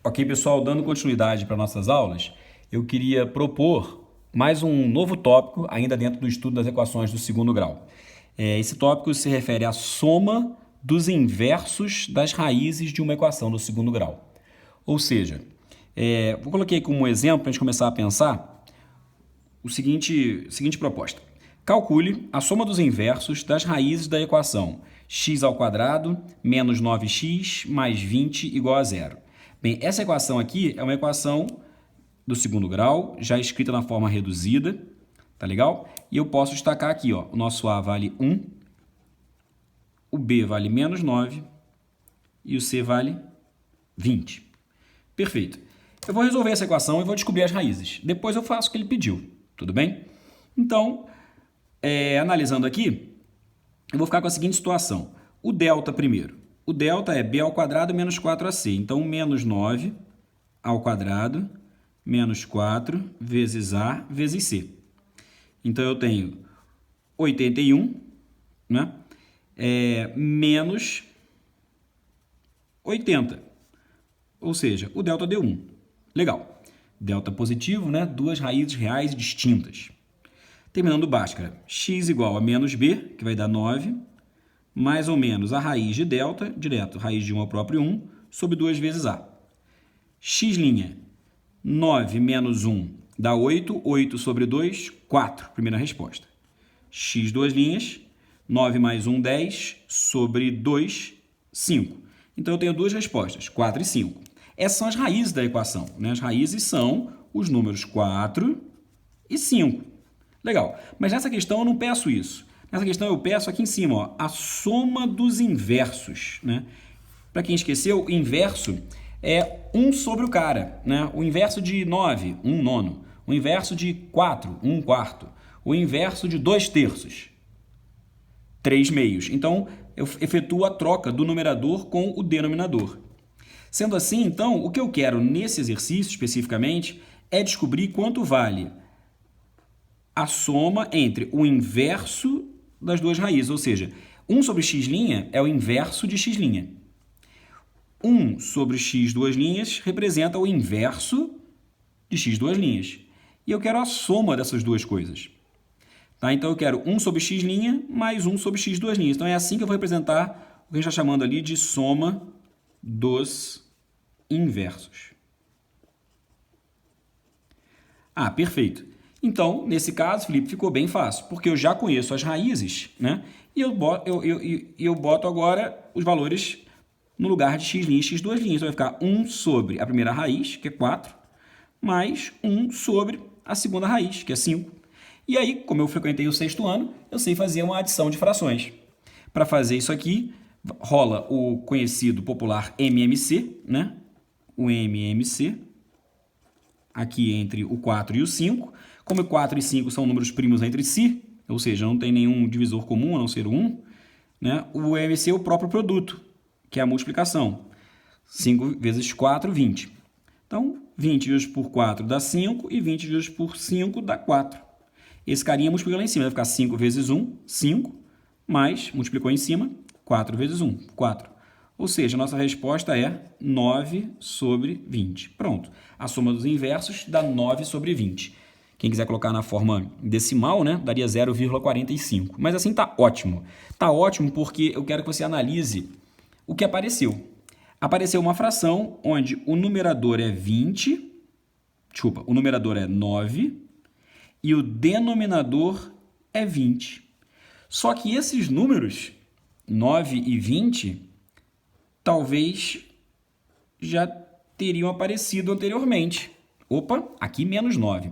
Ok, pessoal, dando continuidade para nossas aulas, eu queria propor mais um novo tópico, ainda dentro do estudo das equações do segundo grau. Esse tópico se refere à soma dos inversos das raízes de uma equação do segundo grau. Ou seja, eu coloquei como exemplo, para a gente começar a pensar, a seguinte proposta. Calcule a soma dos inversos das raízes da equação x² menos 9x mais 20 igual a zero. Bem, essa equação aqui é uma equação do segundo grau, já escrita na forma reduzida, tá legal? E eu posso destacar aqui, ó, o nosso A vale 1, o B vale menos 9 e o C vale 20. Perfeito. Eu vou resolver essa equação e vou descobrir as raízes. Depois eu faço o que ele pediu, tudo bem? Então, analisando aqui, eu vou ficar com a seguinte situação. O delta primeiro. O delta é b² menos 4ac. Então, menos 9 ao quadrado menos 4 vezes a vezes c. Então, eu tenho 81, né? Menos 80. Ou seja, o delta deu 1. Legal. Delta positivo, né? Duas raízes reais distintas. Terminando Bhaskara, x igual a menos b, que vai dar 9, mais ou menos a raiz de delta, direto, raiz de 1 ao próprio 1, sobre 2 vezes a. X', 9 menos 1 dá 8, 8 sobre 2, 4, primeira resposta. X, duas linhas, 9 mais 1, 10, sobre 2, 5. Então, eu tenho duas respostas, 4 e 5. Essas são as raízes da equação, né? As raízes são os números 4 e 5. Legal, mas nessa questão eu não peço isso. Nessa questão eu peço aqui em cima, ó, a soma dos inversos, né? Para quem esqueceu, o inverso é 1 sobre o cara, né? O inverso de 9, 1 nono. O inverso de 4, 1 quarto. O inverso de 2 terços, 3 meios. Então, eu efetuo a troca do numerador com o denominador. Sendo assim, então, o que eu quero nesse exercício especificamente é descobrir quanto vale a soma entre o inverso das duas raízes, ou seja, 1 sobre x' é o inverso de x'. 1 sobre x duas linhas representa o inverso de x duas linhas. E eu quero a soma dessas duas coisas. Tá? Então, eu quero 1 sobre x' mais 1 sobre x duas linhas. Então, é assim que eu vou representar o que a gente está chamando ali de soma dos inversos. Ah, perfeito. Então, nesse caso, Felipe, ficou bem fácil, porque eu já conheço as raízes, né? E eu boto agora os valores no lugar de x' e x duas linhas. Então, vai ficar 1 sobre a primeira raiz, que é 4, mais 1 sobre a segunda raiz, que é 5. E aí, como eu frequentei o sexto ano, eu sei fazer uma adição de frações. Para fazer isso aqui, rola o conhecido popular MMC, né? O MMC, aqui entre o 4 e o 5. Como o 4 e 5 são números primos entre si, ou seja, não tem nenhum divisor comum a não ser o 1, né? O MMC é o próprio produto, que é a multiplicação. 5 vezes 4, 20. Então, 20 dividido por 4 dá 5 e 20 dividido por 5 dá 4. Esse carinha multiplica lá em cima, vai ficar 5 vezes 1, 5, mais, multiplicou em cima, 4 vezes 1, 4. Ou seja, a nossa resposta é 9 sobre 20. Pronto. A soma dos inversos dá 9 sobre 20. Quem quiser colocar na forma decimal, né, daria 0,45. Mas assim tá ótimo. Tá ótimo porque eu quero que você analise o que apareceu. Apareceu uma fração onde o numerador é 9 e o denominador é 20. Só que esses números, 9 e 20, talvez já teriam aparecido anteriormente. Opa, aqui menos 9.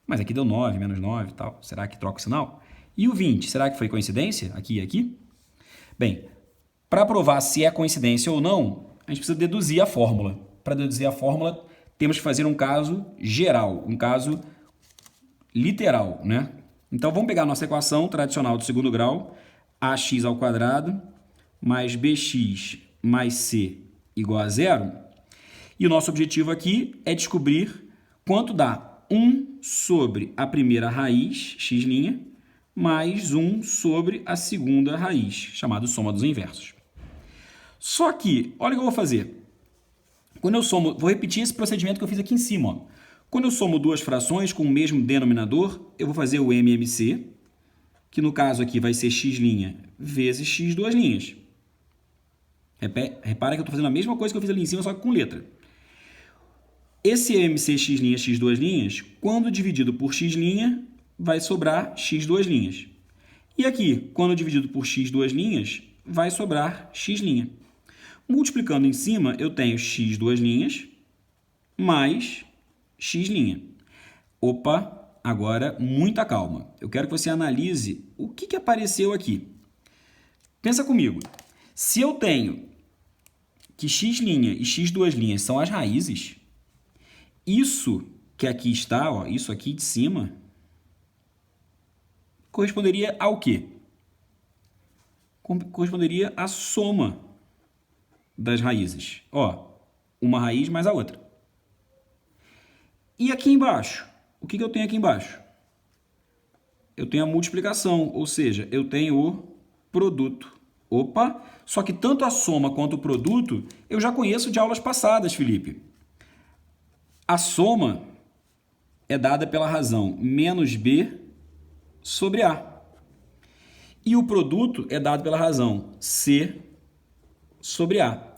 Mas aqui deu 9, menos 9 e tal. Será que troca o sinal? E o 20, será que foi coincidência? Aqui e aqui? Bem, para provar se é coincidência ou não, a gente precisa deduzir a fórmula. Para deduzir a fórmula, temos que fazer um caso geral, um caso literal, né? Então, vamos pegar a nossa equação tradicional do segundo grau, ax² mais bx mais c igual a zero. E o nosso objetivo aqui é descobrir quanto dá 1 sobre a primeira raiz, x', mais 1 sobre a segunda raiz, chamado soma dos inversos. Só que, olha o que eu vou fazer. Quando eu somo, vou repetir esse procedimento que eu fiz aqui em cima. Ó. Quando eu somo duas frações com o mesmo denominador, eu vou fazer o MMC, que no caso aqui vai ser x' vezes x duas linhas. Repara que eu estou fazendo a mesma coisa que eu fiz ali em cima, só que com letra. Esse MMC x', x duas linhas, quando dividido por x', vai sobrar x duas linhas. E aqui, quando dividido por x duas linhas, vai sobrar x'. Multiplicando em cima, eu tenho x duas linhas mais x'. Opa! Agora, muita calma. Eu quero que você analise o que apareceu aqui. Pensa comigo. Se eu tenho que x' e x duas linhas são as raízes, isso que aqui está, ó, isso aqui de cima, corresponderia ao quê? Corresponderia à soma das raízes. Ó, uma raiz mais a outra. E aqui embaixo? O que eu tenho aqui embaixo? Eu tenho a multiplicação, ou seja, eu tenho o produto. Opa! Só que tanto a soma quanto o produto eu já conheço de aulas passadas, Felipe. A soma é dada pela razão menos B sobre A. E o produto é dado pela razão C sobre A.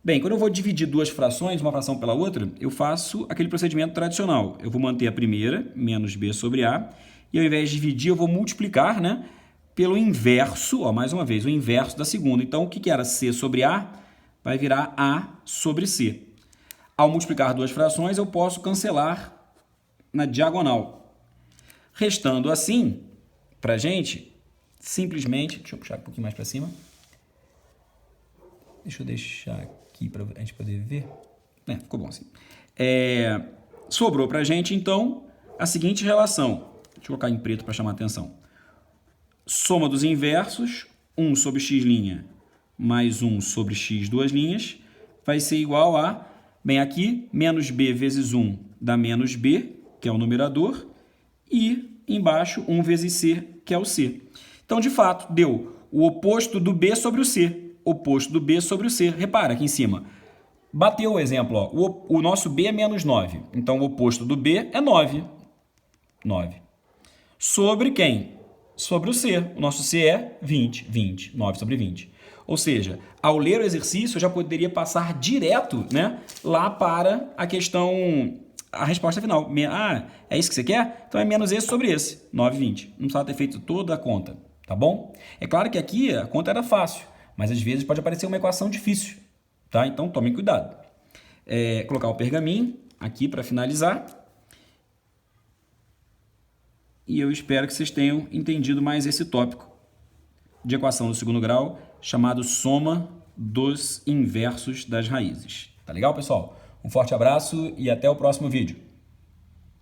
Bem, quando eu vou dividir duas frações, uma fração pela outra, eu faço aquele procedimento tradicional. Eu vou manter a primeira, menos B sobre A, e ao invés de dividir, eu vou multiplicar, né, pelo inverso, ó, mais uma vez, o inverso da segunda. Então, o que era C sobre A vai virar A sobre C. Ao multiplicar duas frações, eu posso cancelar na diagonal. Restando assim, para a gente, simplesmente... Deixa eu puxar um pouquinho mais para cima. Deixa eu deixar aqui para a gente poder ver. Ficou bom assim. Sobrou para a gente, então, a seguinte relação. Deixa eu colocar em preto para chamar a atenção. Soma dos inversos, 1 sobre x' mais 1 sobre x duas linhas, vai ser igual a, bem, aqui, menos b vezes 1 dá menos b, que é o numerador, e embaixo 1 vezes c, que é o c. Então, de fato, deu o oposto do b sobre o c. Oposto do b sobre o c. Repara aqui em cima. Bateu o exemplo. Ó. O nosso b é menos 9. Então, o oposto do b é 9. 9. Sobre quem? Sobre o c. O nosso c é 20. 20. 9 sobre 20. Ou seja, ao ler o exercício, eu já poderia passar direto, né, lá para a questão, a resposta final. Ah, é isso que você quer? Então, é menos esse sobre esse. 9, 20. Não precisava ter feito toda a conta. Tá bom? É claro que aqui a conta era fácil. Mas às vezes pode aparecer uma equação difícil, tá? Então tomem cuidado. Colocar o pergaminho aqui para finalizar. E eu espero que vocês tenham entendido mais esse tópico de equação do segundo grau, chamado soma dos inversos das raízes. Tá legal, pessoal? Um forte abraço e até o próximo vídeo.